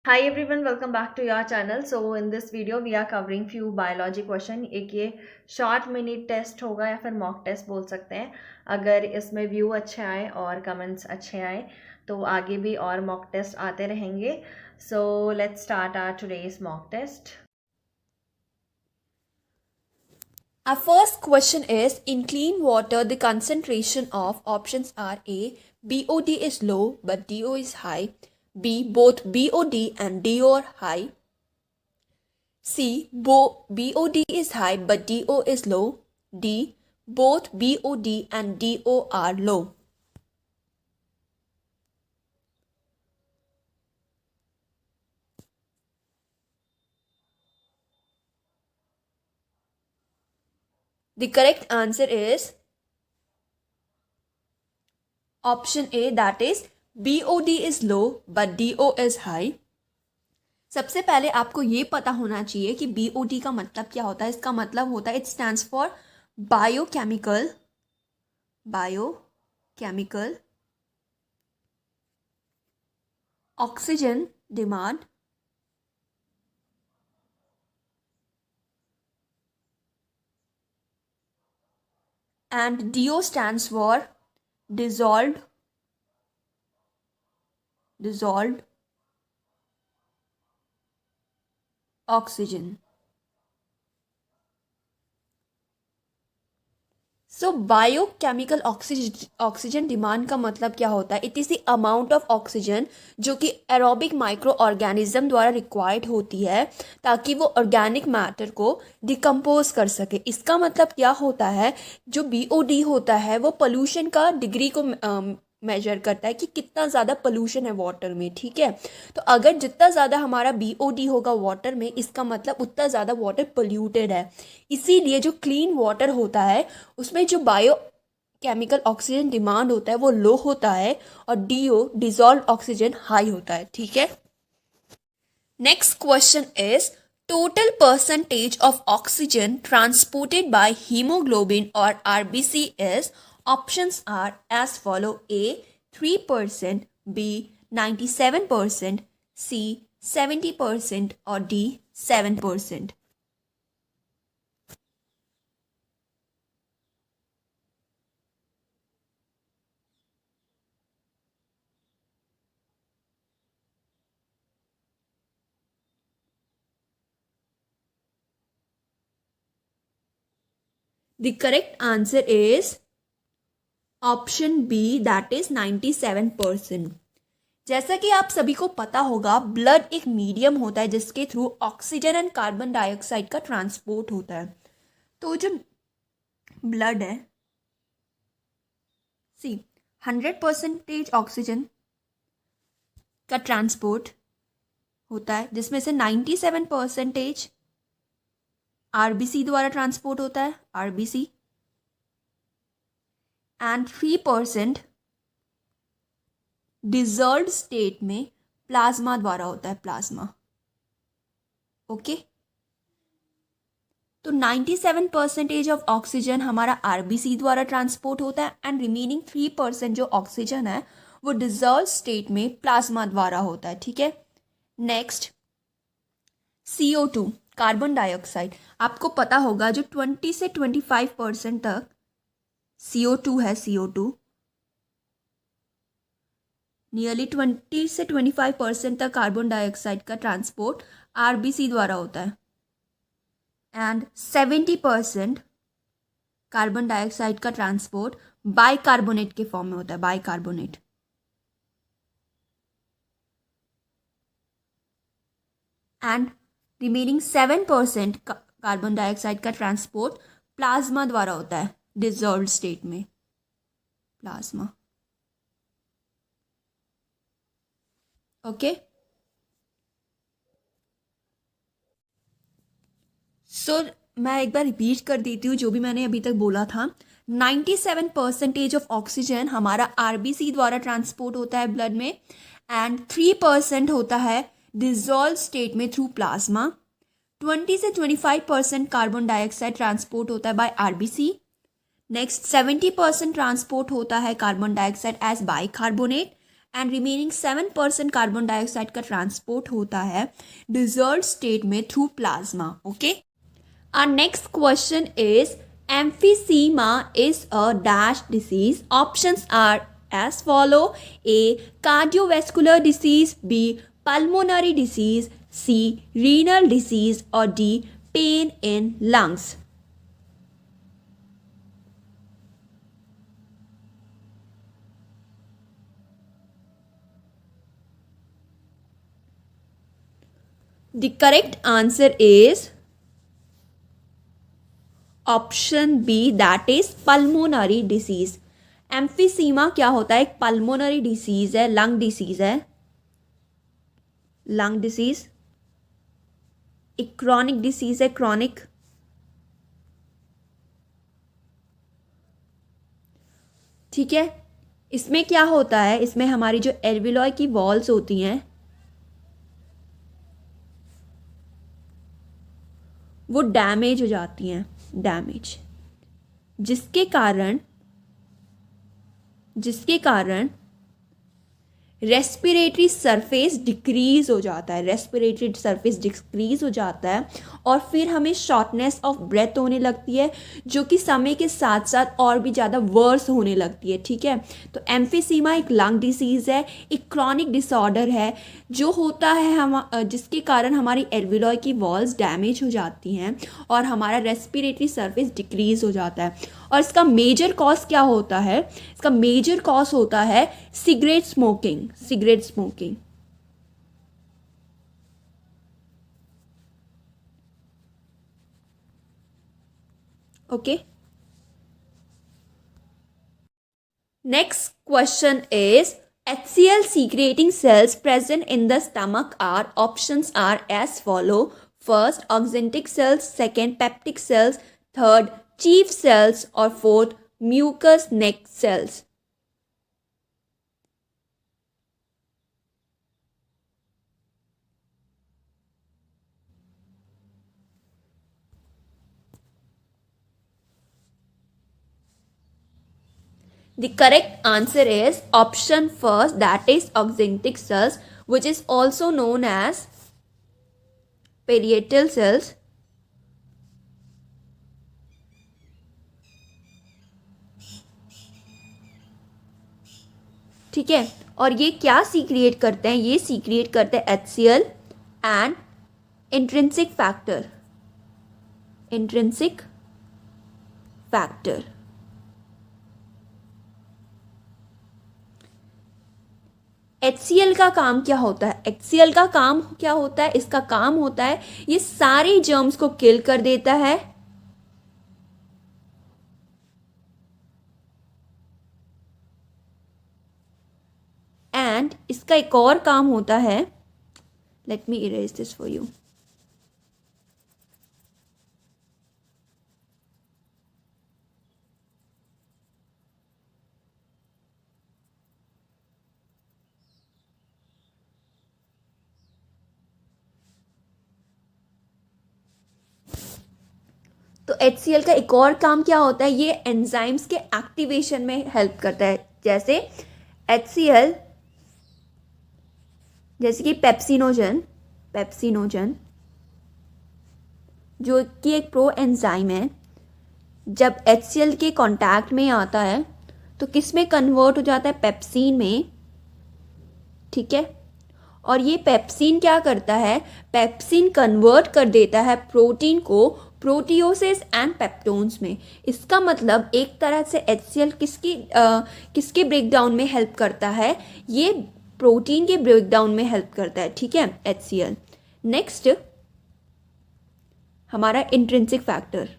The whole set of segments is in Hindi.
Hi everyone, welcome back to your channel. So in this video we are covering few biology question. एक ये शॉर्ट मिनी टेस्ट होगा या फिर मॉक टेस्ट बोल सकते हैं. अगर इसमें व्यू अच्छे आए और कमेंट्स अच्छे आए तो आगे भी और मॉक टेस्ट आते रहेंगे. So let's start our today's mock test. Our first question is, in clean water, the concentration of options are A, BOD is low but DO is high, B, both BOD and DO are high, C, BOD is high but DO is low, D, both BOD and DO are low. The correct answer is option A, that is BOD is low but DO is high. सबसे पहले आपको ये पता होना चाहिए कि बीओडी का मतलब क्या होता है. इसका मतलब होता है, it stands for biochemical oxygen demand and DO stands for dissolved oxygen. So biochemical oxygen demand का मतलब क्या होता है? It is the amount of oxygen जो कि एरोबिक माइक्रो ऑर्गेनिज्म द्वारा रिक्वायर्ड होती है ताकि वो ऑर्गेनिक मैटर को डिकम्पोज कर सके. इसका मतलब क्या होता है? जो बीओडी होता है वो पोल्यूशन का डिग्री को मेजर करता है कि कितना ज़्यादा पोल्यूशन है वाटर में. ठीक है, तो अगर जितना ज़्यादा हमारा बीओडी होगा वाटर में, इसका मतलब उतना ज़्यादा वाटर पोल्यूटेड है. इसीलिए जो क्लीन वाटर होता है उसमें जो बायो केमिकल ऑक्सीजन डिमांड होता है वो लो होता है और डीओ डिजॉल्व ऑक्सीजन हाई होता है. ठीक है, next question is, total percentage of oxygen transported by hemoglobin or RBC is, options are as follow: A 3%, B 97%, C 70% or D 7%. The correct answer is option B, that is 97%. जैसा कि आप सभी को पता होगा, ब्लड एक मीडियम होता है जिसके through oxygen and carbon dioxide का ट्रांसपोर्ट होता है. तो जो ब्लड है, सी 100% ऑक्सीजन का ट्रांसपोर्ट होता है जिसमें से 97% आरबीसी द्वारा ट्रांसपोर्ट होता है, आरबीसी, एंड 3% डिजॉल्व्ड स्टेट में प्लाज्मा द्वारा होता है, प्लाज्मा. ओके, तो 97% ऑफ ऑक्सीजन हमारा आरबीसी द्वारा ट्रांसपोर्ट होता है एंड रिमेनिंग 3% जो ऑक्सीजन है वो डिजॉल्व स्टेट में प्लाज्मा द्वारा होता है. ठीक है, नेक्स्ट CO2, कार्बन डाइऑक्साइड. आपको पता होगा जो 20 से 25% तक CO2 है, CO2 नियरली 20 से 25% तक कार्बन डाइऑक्साइड का ट्रांसपोर्ट आरबीसी द्वारा होता है एंड 70% कार्बन डाइऑक्साइड का ट्रांसपोर्ट बाइकार्बोनेट के फॉर्म में होता है, bicarbonate. And remaining 7% carbon dioxide का ट्रांसपोर्ट प्लाज्मा द्वारा होता है, डिजॉल्व स्टेट में प्लाज्मा. ओके, सो मैं एक बार रिपीट कर देती हूँ जो भी मैंने अभी तक बोला था. 97% ऑफ ऑक्सीजन हमारा आरबीसी द्वारा ट्रांसपोर्ट होता है ब्लड में एंड 3% होता है डिजॉल्व स्टेट में थ्रू प्लाज्मा. 20 से 25% कार्बन डाइऑक्साइड ट्रांसपोर्ट होता है बाय आरबीसी. नेक्स्ट 70% ट्रांसपोर्ट होता है carbon dioxide as bicarbonate and remaining 7% carbon dioxide का ट्रांसपोर्ट होता है डिजर्ट स्टेट में through plasma. Okay. Our next question is emphysema is a dash disease. Options are as follow: A. Cardiovascular disease, B. Pulmonary disease, C. Renal disease, or D. Pain in lungs. The correct answer is option B, that is pulmonary disease. Emphysema क्या होता है? एक पल्मोनरी डिसीज है, लंग डिसीज है. लंग डिसीज एक क्रॉनिक डिसीज है, क्रॉनिक. ठीक है. इसमें क्या होता है? इसमें हमारी जो एल्वियोलाई की वॉल्स होती हैं वो डैमेज हो जाती हैं, डैमेज, जिसके कारण रेस्पिरेटरी सरफेस डिक्रीज हो जाता है, रेस्पिरेटरी सरफेस डिक्रीज हो जाता है और फिर हमें शॉर्टनेस ऑफ ब्रेथ होने लगती है, जो कि समय के साथ साथ और भी ज़्यादा वर्स होने लगती है. ठीक है. तो एम्फीसीमा एक लंग डिसीज़ है, एक क्रॉनिक डिसऑर्डर है जो होता है जिसके कारण हमारी एल्वियोलाई की वॉल्स डैमेज हो जाती हैं और हमारा रेस्पिरेटरी सरफेस डिक्रीज हो जाता है. और इसका मेजर कॉज क्या होता है? इसका मेजर कॉज होता है cigarette smoking. Cigarette smoking. Okay. Next question is HCl secreting cells present in the stomach are, options are as follow: first oxyntic cells, second peptic cells, third chief cells, or fourth mucous neck cells. The correct answer is option first, that is oxyntic cells, which is also known as parietal cells. ठीक है. और ये क्या सीक्रिएट करते हैं? ये सीक्रिएट करते हैं HCl and intrinsic factor. Intrinsic factor. HCl का काम क्या होता है? HCl का काम क्या होता है? इसका काम होता है ये सारे जर्म्स को किल कर देता है एंड इसका एक और काम होता है, let me erase this for you. तो HCl का एक और काम क्या होता है? ये एंजाइम्स के एक्टिवेशन में हेल्प करता है. जैसे HCl, जैसे कि पेप्सिनोजन जो कि एक प्रो एंजाइम है, जब HCl के कांटेक्ट में आता है तो किस में कन्वर्ट हो जाता है? पेप्सिन में. ठीक है. और ये पेप्सिन क्या करता है? पेप्सिन कन्वर्ट कर देता है प्रोटीन को प्रोटियोसिस एंड पेप्टोन्स में. इसका मतलब एक तरह से HCl किसके ब्रेकडाउन में हेल्प करता है? ये प्रोटीन के ब्रेकडाउन में हेल्प करता है. ठीक है, HCl. नेक्स्ट हमारा intrinsic factor.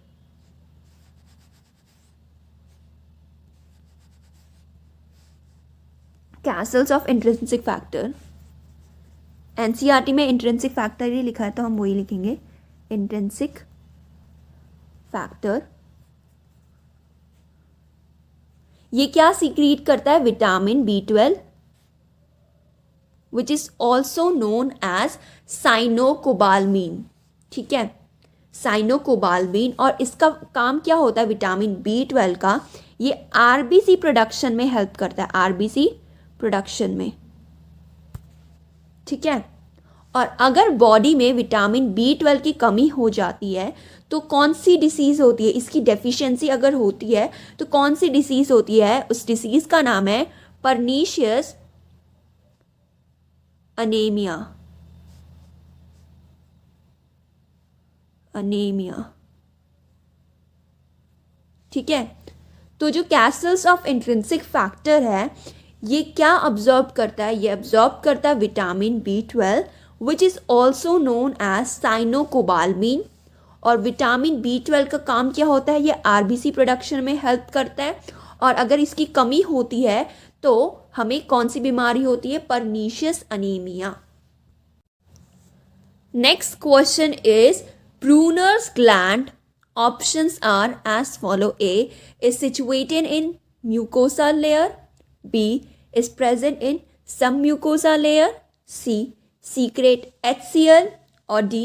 Castle's of intrinsic factor. NCERT में इंट्रिंसिक फैक्टर ही लिखा है तो हम वही लिखेंगे, इंट्रिंसिक फैक्टर. ये क्या सीक्रेट करता है? Vitamin B12, which is also known as cyanocobalamin. ठीक है, साइनोकोबालमीन. और इसका काम क्या होता है? विटामिन B12 का ये RBC प्रोडक्शन में हेल्प करता है, RBC प्रोडक्शन में. ठीक है। और अगर बॉडी में विटामिन B12 की कमी हो जाती है तो कौन सी डिसीज़ होती है, इसकी डेफिशिएंसी अगर होती है तो कौन सी डिसीज़ होती है, उस डिसीज़ का नाम है परनीशियस अनेमिया। अनेमिया, ठीक है। तो जो कैसल्स ऑफ इंट्रिंसिक फैक्टर है ये क्या अब्जॉर्ब करता है, ये अब्जॉर्ब करता है vitamin B12 which is also known as cyanocobalamin. और विटामिन B12 का काम क्या होता है, ये RBC प्रोडक्शन में हेल्प करता है। और अगर इसकी कमी होती है तो हमें कौन सी बीमारी होती है, pernicious anaemia. Next question is Brunner's gland. Options are as follow: A is situated in mucosal layer, B is present in some mucosa layer, C secrete HCl, or D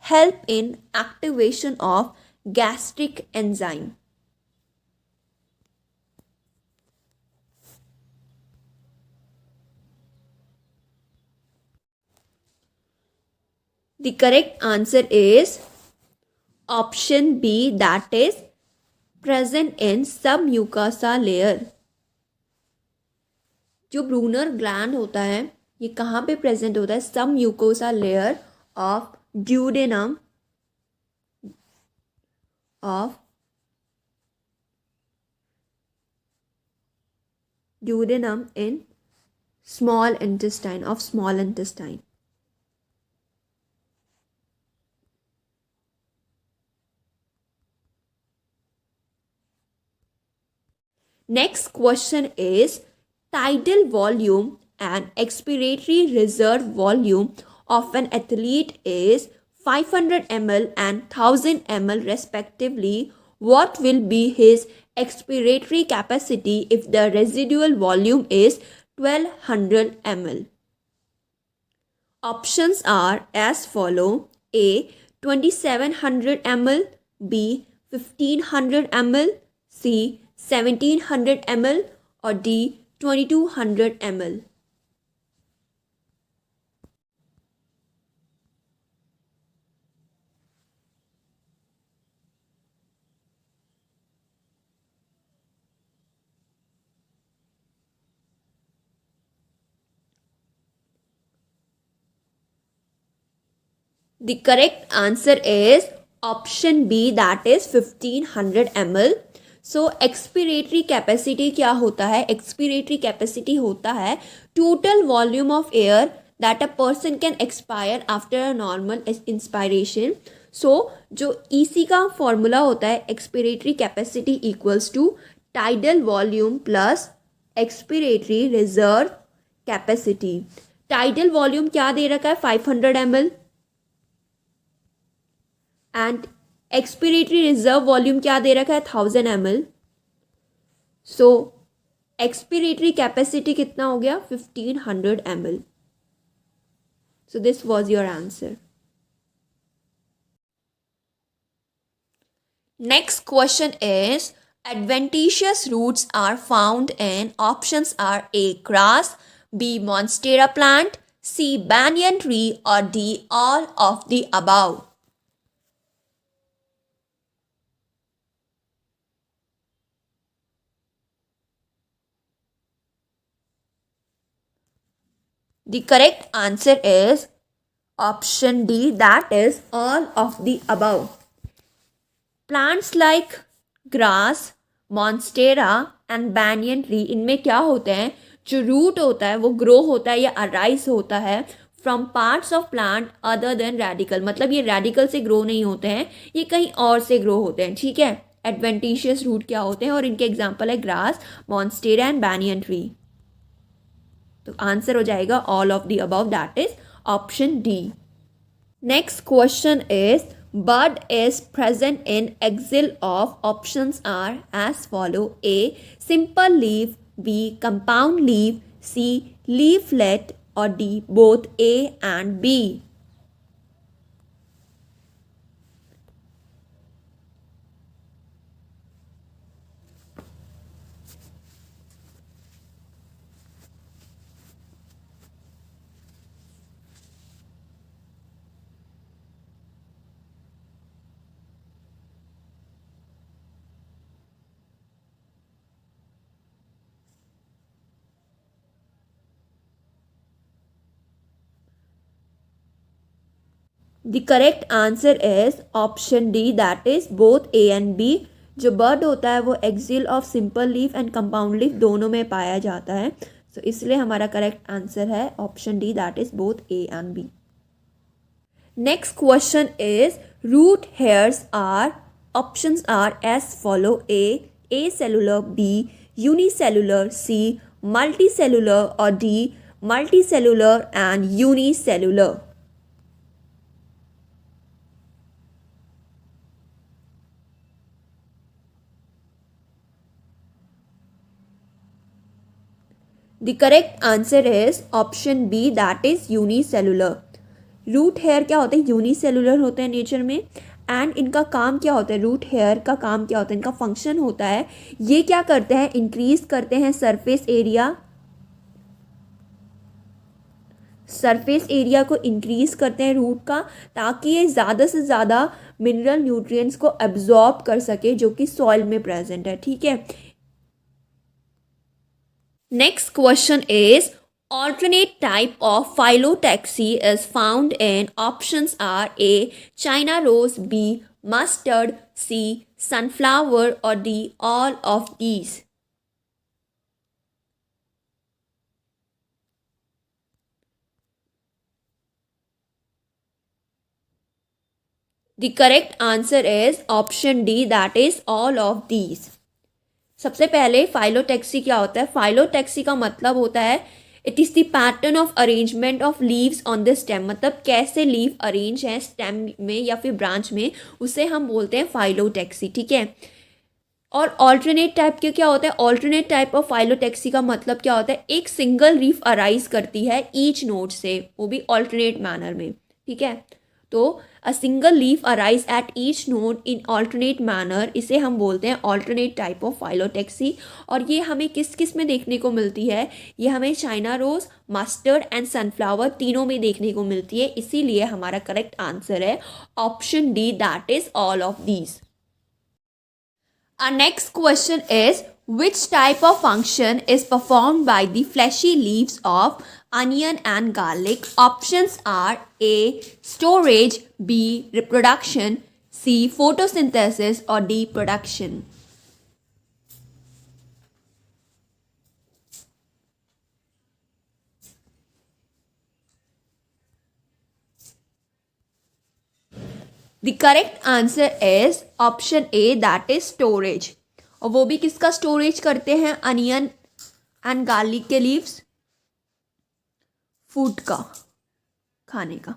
help in activation of gastric enzyme. The correct answer is option B, that is present in submucosa layer. जो ब्रूनर ग्लैंड होता है ये कहाँ पे प्रेजेंट होता है, submucosa layer of duodenum of duodenum in small intestine, of small intestine. Next question is tidal volume and expiratory reserve volume of an athlete is 500 ml and 1000 ml respectively. What will be his expiratory capacity if the residual volume is 1200 ml? Options are as follow: A 2700 ml, B 1500 ml, C 1700 ml, or D 2200 ml. The correct answer is option B, that is 1500 ml. So expiratory capacity क्या होता है, एक्सपिरेटरी कैपेसिटी होता है total volume of air that a person can expire after a normal inspiration. So जो ईसी का फॉर्मूला होता है expiratory capacity equals to tidal volume plus expiratory reserve capacity. Tidal volume क्या दे रखा है, 500 ml, and expiratory reserve volume क्या दे रखा है, 1000 ml। सो एक्सपिरेटरी कैपेसिटी कितना हो गया, 1500 ml। So this was your answer. Next question is adventitious roots are found in, options are A grass, B monstera plant, C banyan tree, or D all of the above. The correct answer is option D, that is all of the above. Plants like grass, monstera and banyan tree, इनमें क्या होते हैं, जो रूट होता है वो ग्रो होता है या अराइज होता है from parts of plant other than radical. मतलब ये रेडिकल से ग्रो नहीं होते हैं, ये कहीं और से ग्रो होते हैं, ठीक है। एडवेंटिशियस रूट क्या होते हैं और इनके एग्जाम्पल है grass, monstera and banyan tree. तो आंसर हो जाएगा all of the above, that is option D. Next question is bud is present in axil of, options are as follow: A simple leaf, B compound leaf, C leaflet, or D both A and B. The correct answer is option D, that is both A and B. जो बर्ड होता है वो axil of simple leaf and compound leaf दोनों में पाया जाता है, तो इसलिए हमारा करेक्ट आंसर है option D, that is both A and B. Next question is root hairs are, options are as follow, A cellular, B unicellular, C multicellular और D multicellular and unicellular. The correct answer is option B, that is unicellular. Root hair क्या होते हैं, यूनिसेलुलर होते हैं नेचर में, एंड इनका काम क्या होता है, रूट हेयर का काम क्या होता है, इनका फंक्शन होता है, ये क्या करते हैं, इंक्रीज करते हैं सरफेस एरिया को इंक्रीज करते हैं रूट का, ताकि ये ज़्यादा से ज़्यादा मिनरल न्यूट्रिएंट्स को एब्जॉर्ब कर सके जो कि सॉइल में प्रेजेंट है, ठीक है। Next question is alternate type of phyllotaxy is found in, options are A China rose, B mustard, C sunflower or D all of these। The correct answer is option D, that is all of these। सबसे पहले फाइलोटैक्सी क्या होता है, फाइलोटैक्सी का मतलब होता है it is the pattern of arrangement of leaves on the stem, मतलब कैसे लीव अरेंज हैं स्टेम में या फिर ब्रांच में, उसे हम बोलते हैं फाइलोटैक्सी, ठीक है। और ऑल्टरनेट टाइप के क्या होता है, ऑल्टरनेट टाइप ऑफ फाइलोटैक्सी का मतलब क्या होता है, एक सिंगल लीफ अराइज करती है ईच नोड से, वो भी ऑल्टरनेट मैनर में, ठीक है। तो a single leaf arise at each node in alternate manner, इसे हम बोलते हैं ऑल्टरनेट टाइप ऑफ फाइलोटैक्सी। और ये हमें किस किस में देखने को मिलती है, ये हमें China rose, mustard and sunflower तीनों में देखने को मिलती है, इसीलिए हमारा करेक्ट आंसर है option D, that is all of these. Our next question is, which type of function is performed by the fleshy leaves of onion and garlic? Options are A storage, B reproduction, C photosynthesis or D production। The correct answer is option A, that is storage. और वो भी किसका स्टोरेज करते हैं, अनियन एंड गार्लिक के लीव्स, फूड का, खाने का।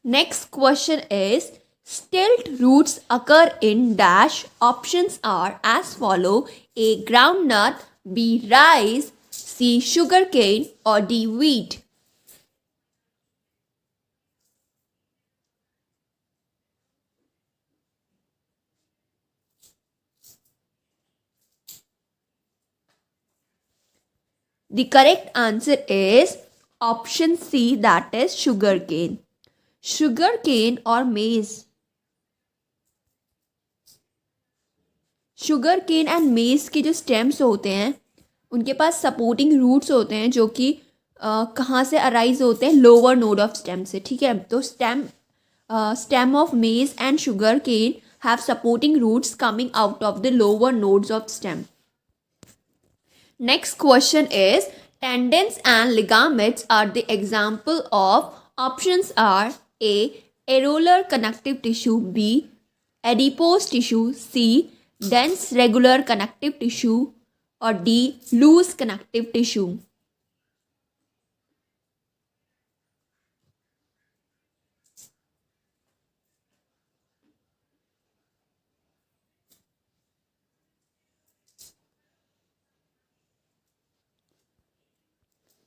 Next question is stilt roots occur in dash, options are as follow, A groundnut, B rice, C sugarcane और D wheat. The correct answer is option C, that is sugar cane। sugar cane और maize, sugar cane and maize के जो स्टेम्स होते हैं उनके पास सपोर्टिंग रूट्स होते हैं जो कि कहाँ से अराइज होते हैं, लोअर नोड ऑफ स्टेम से, ठीक है। तो stem of maize and sugar cane have supporting roots coming out of the lower nodes of stem. Next question is, tendons and ligaments are the example of, options are A areolar connective tissue, B adipose tissue, C dense regular connective tissue or D loose connective tissue।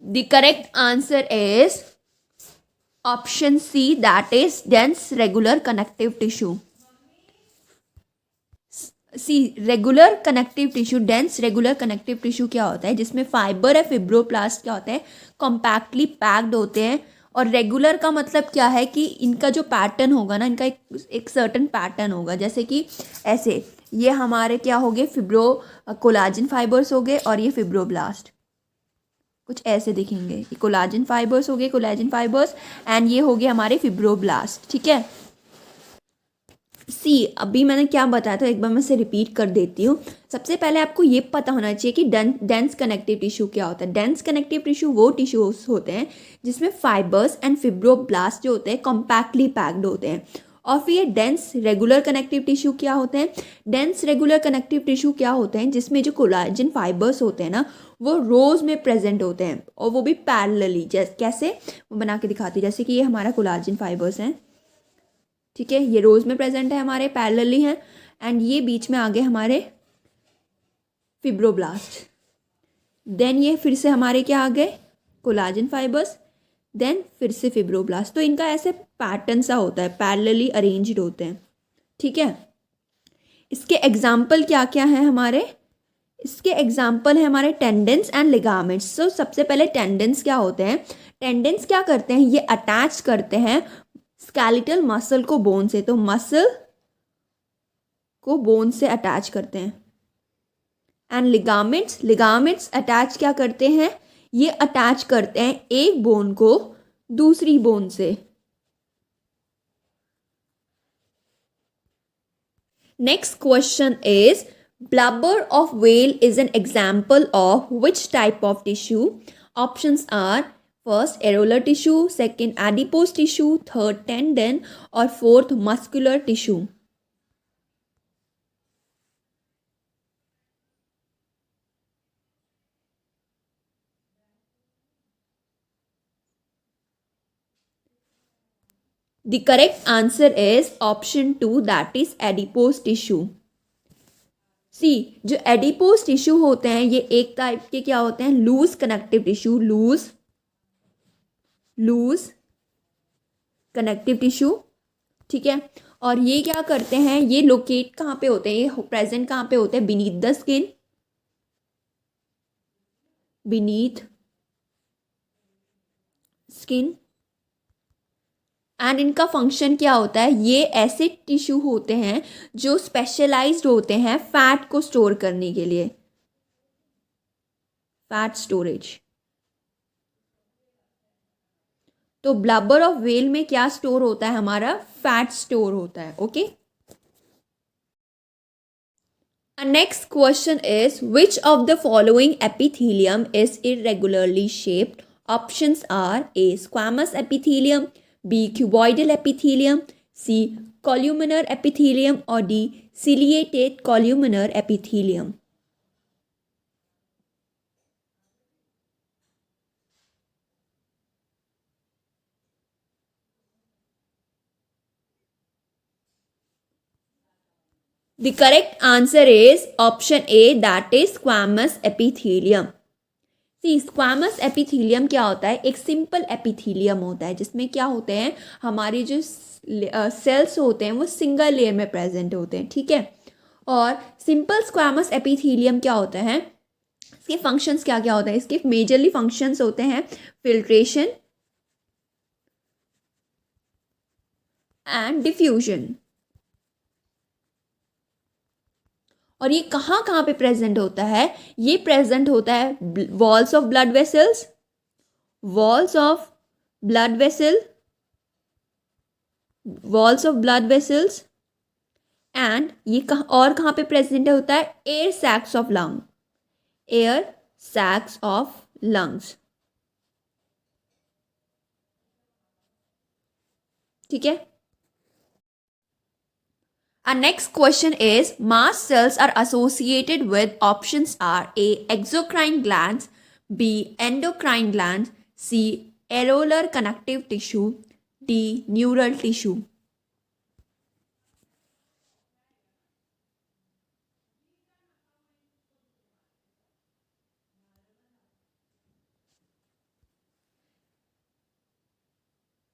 The correct answer is option C, that is dense regular connective tissue। C regular connective tissue, dense regular connective tissue क्या होता है, जिसमें फाइबर है, फिब्रोप्लास्ट क्या होता है, कॉम्पैक्टली पैक्ड होते हैं। और रेगुलर का मतलब क्या है कि इनका जो पैटर्न होगा ना, इनका एक सर्टन पैटर्न होगा, जैसे कि ऐसे ये हमारे क्या हो गए, फिब्रो कोलाजन फाइबर्स हो गए और ये फिब्रोब्लास्ट, कुछ ऐसे दिखेंगे। ये कोलाजन फाइबर्स हो गए, कोलाजन फाइबर्स, एंड ये हो गए हमारे फिब्रोब्लास्ट। ठीक है, सी अभी मैंने क्या बताया था एक बार मैं इसे रिपीट कर देती हूँ। सबसे पहले आपको ये पता होना चाहिए कि डेंस कनेक्टिव टिश्यू क्या होता है। डेंस कनेक्टिव टिश्यू वो टिश्यूज होते हैं जिसमें फाइबर्स एंड फिब्रोब्लास्ट जो होते हैं कॉम्पैक्टली पैक्ड होते हैं। और फिर ये डेंस रेगुलर कनेक्टिव टिश्यू क्या होते हैं। डेंस रेगुलर कनेक्टिव टिश्यू क्या होते हैं जिसमें जो कोलाजन फाइबर्स होते हैं ना वो रोज में प्रेजेंट होते हैं, और वो भी पैरेलली। जैसे कैसे वो बना के दिखाती है, जैसे कि ये हमारा कोलाजन फाइबर्स हैं, ठीक है, ये रोज में प्रेजेंट है हमारे, पैरेलली हैं, एंड ये बीच में आ गए हमारे फिब्रोब्लास्ट। देन ये फिर से हमारे क्या आ गए, कोलाजन फाइबर्स, देन फिर से फिब्रोब्लास्ट। तो इनका ऐसे पैटर्न सा होता है, पैरेलली अरेंज्ड होते हैं। ठीक है, इसके एग्जाम्पल क्या क्या हैं हमारे, इसके एग्जाम्पल है हमारे टेंडेंस एंड लिगामेंट्स। सो सबसे पहले टेंडेंस क्या होते हैं। टेंडेंस क्या करते हैं, ये अटैच करते हैं स्केलेटल मसल को बोन से, तो मसल को बोन से अटैच करते हैं। एंड लिगामेंट्स, लिगामेंट्स अटैच क्या करते हैं, ये अटैच करते हैं एक बोन को दूसरी बोन से। Next question is blubber of whale is an example of which type of tissue? Options are first areolar tissue, second adipose tissue, third tendon, or fourth muscular tissue. The correct answer is option 2, that is adipose tissue. सी जो एडिपोज टिश्यू होते हैं ये एक टाइप के क्या होते हैं, loose connective tissue, loose connective tissue. ठीक है, और ये क्या करते हैं, ये लोकेट कहाँ पे होते हैं, ये प्रेजेंट कहाँ पे होते हैं, beneath the skin, beneath skin. And इनका फंक्शन क्या होता है, ये ऐसे टिश्यू होते हैं जो स्पेशलाइज्ड होते हैं फैट को स्टोर करने के लिए, फैट स्टोरेज। तो ब्लबर ऑफ व्हेल में क्या स्टोर होता है हमारा, फैट स्टोर होता है। Okay, next question is which of the following epithelium is irregularly shaped. Options are A squamous epithelium, B. Cuboidal epithelium, C. Columnar epithelium, or D. Ciliated columnar epithelium. The correct answer is option A, that is squamous epithelium. C squamous epithelium क्या होता है, एक सिंपल एपिथेलियम होता है जिसमें क्या होते हैं हमारे जो सेल्स होते हैं वो सिंगल लेयर में प्रेजेंट होते हैं। ठीक है, और सिंपल स्क्वामस एपिथेलियम क्या होता है, इसके फंक्शंस क्या क्या होते हैं, इसके मेजरली फंक्शंस होते हैं फिल्ट्रेशन एंड डिफ्यूजन। और ये कहाँ कहाँ पे प्रेजेंट होता है, ये प्रेजेंट होता है walls of blood vessels, walls of blood vessel, walls of blood vessels, and ये कहाँ पे प्रेजेंट होता है, air sacs of lung, air sacs of lungs. ठीक है, our next question is mast cells are associated with, options are A. exocrine glands, B. endocrine glands, C. areolar connective tissue, D. neural tissue.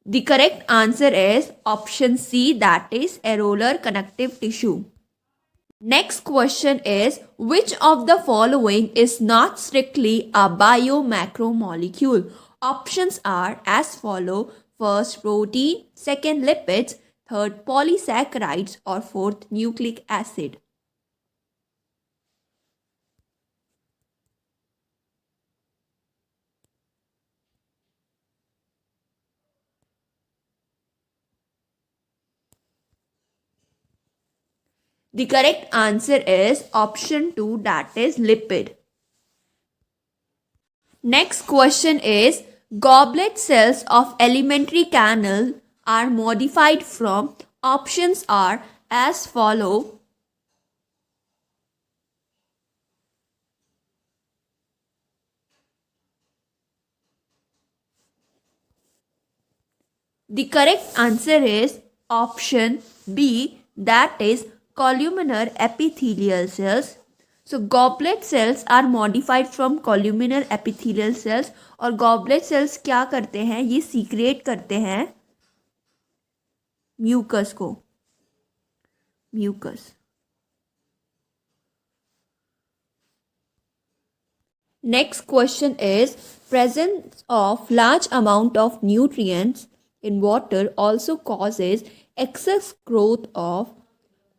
The correct answer is option C, that is areolar connective tissue. Next question is which of the following is not strictly a biomacromolecule? Options are as follow: first protein, second lipids, third polysaccharides, or fourth nucleic acid. The correct answer is option 2, that is lipid. Next question is, goblet cells of alimentary canal are modified from, options are as follow. The correct answer is option B, that is columnar epithelial cells. So goblet cells are modified from columnar epithelial cells, और goblet cells क्या करते हैं, ये सीक्रेट करते हैं म्यूकस को, mucus. Next question is, presence of large amount of nutrients in water also causes excess growth of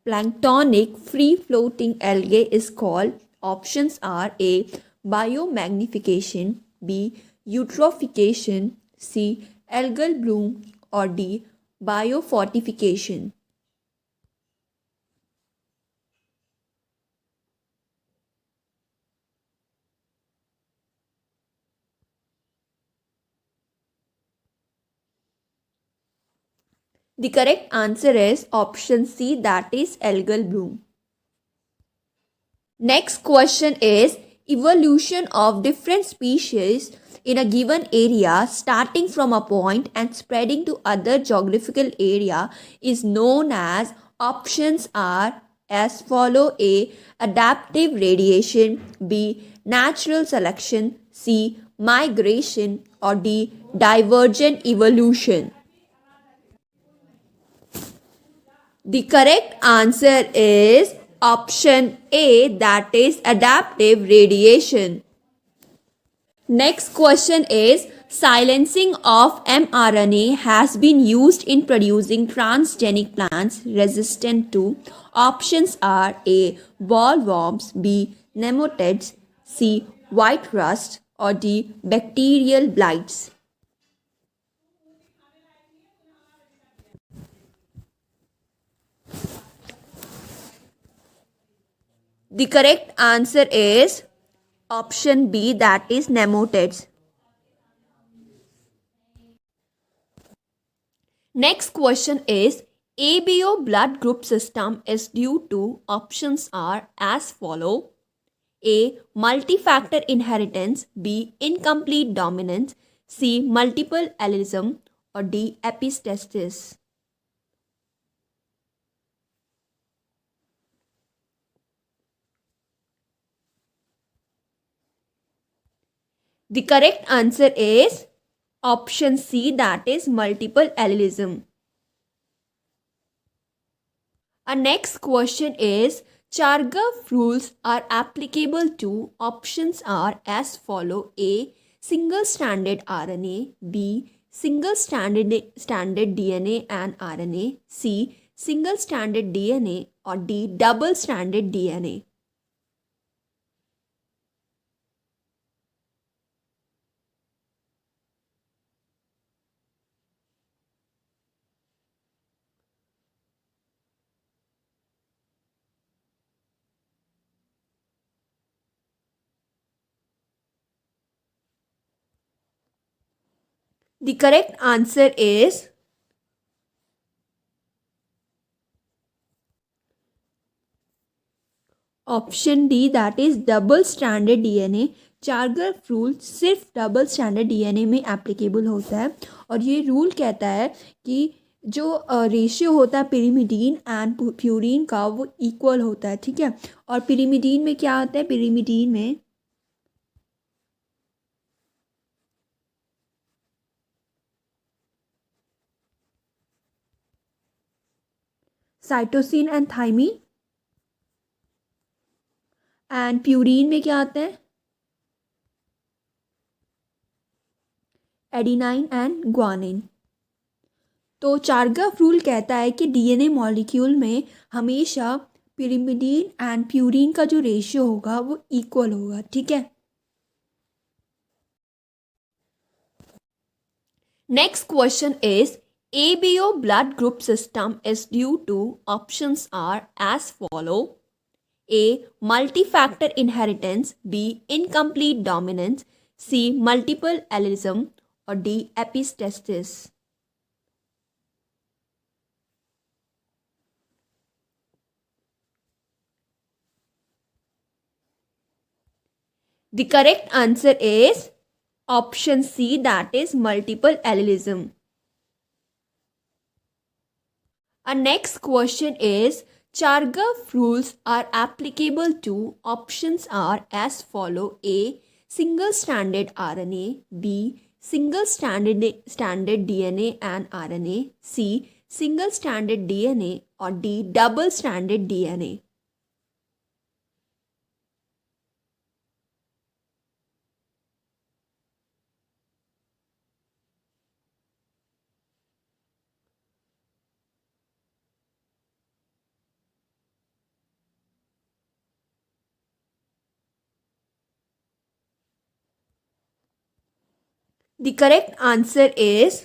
planktonic free floating algae is called, options are A, biomagnification, B, eutrophication, C, algal bloom, or D, biofortification. The correct answer is option C, that is algal bloom. Next question is, evolution of different species in a given area starting from a point and spreading to other geographical area is known as, options are as follow. A, adaptive radiation, B, natural selection, C, migration, or D, divergent evolution. The correct answer is option A, that is adaptive radiation. Next question is, silencing of mRNA has been used in producing transgenic plants resistant to, options are A, bollworms, B, nematodes, C, white rust, or D, bacterial blights. The correct answer is option B, that is nematodes. Next question is, ABO blood group system is due to, options are as follow. A, multi-factor inheritance, B, incomplete dominance, C, multiple allism, or D, epistasis. The correct answer is option C, that is multiple allism. Our next question is, Chargaff rules are applicable to, options are as follow. A, single stranded RNA, B, single stranded DNA and RNA, C, single stranded DNA, or D, double stranded DNA. The correct answer is option D, that is double stranded DNA. Chargaff rule सिर्फ डबल स्टैंडर्ड डीएनए में एप्लीकेबल होता है, और ये रूल कहता है कि जो रेशियो होता है पिरिमिडीन एंड प्यूरिन का वो इक्वल होता है. ठीक है, और पिरिमिडीन में क्या आता है, पिरिमिडीन में cytosine and thymine, and purine में क्या आता है, एडिनाइन एंड ग्वानिन. तो चारगर्फ रूल कहता है कि डीएनए मॉलिक्यूल में हमेशा पिरिमिडीन एंड प्यूरिन का जो रेशियो होगा वो इक्वल होगा. ठीक है. Next question is, ABO blood group system is due to options are as follow. A. Multi-factor inheritance. B. Incomplete dominance. C. Multiple allism. Or D. Epistasis. The correct answer is option C, that is multiple allelism. Our next question is Chargaff rules are applicable to options are as follow. A. Single stranded RNA. B. Single stranded DNA and RNA. C. Single stranded DNA. Or D. Double stranded DNA. The correct answer is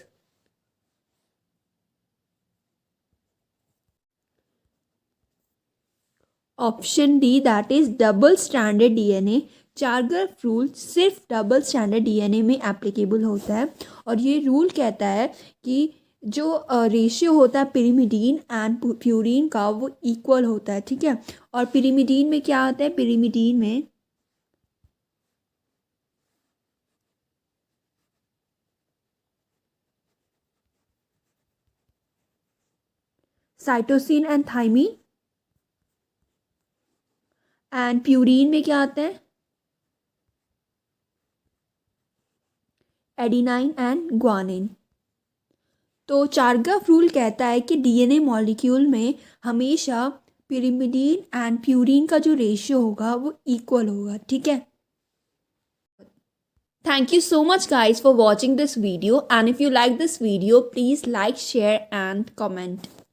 option D, that is double standard DNA. Chargaff rule सिर्फ डबल स्टैंडर्ड डीएनए में एप्लीकेबल होता है और ये रूल कहता है कि जो रेशियो होता है पिरिमिडीन एंड प्यूरिन का वो इक्वल होता है. ठीक है. और पिरिमिडीन में क्या आता है? पिरिमिडीन में cytosine and thymine and purine में क्या आता है? Adenine and guanine. तो चारगर्फ रूल कहता है कि डीएनए मॉलिक्यूल में हमेशा पिरिमिडीन एंड प्यूरिन का जो रेशियो होगा वो इक्वल होगा. ठीक है. Thank you so much guys for watching this video, and if you like this video please like, share and comment.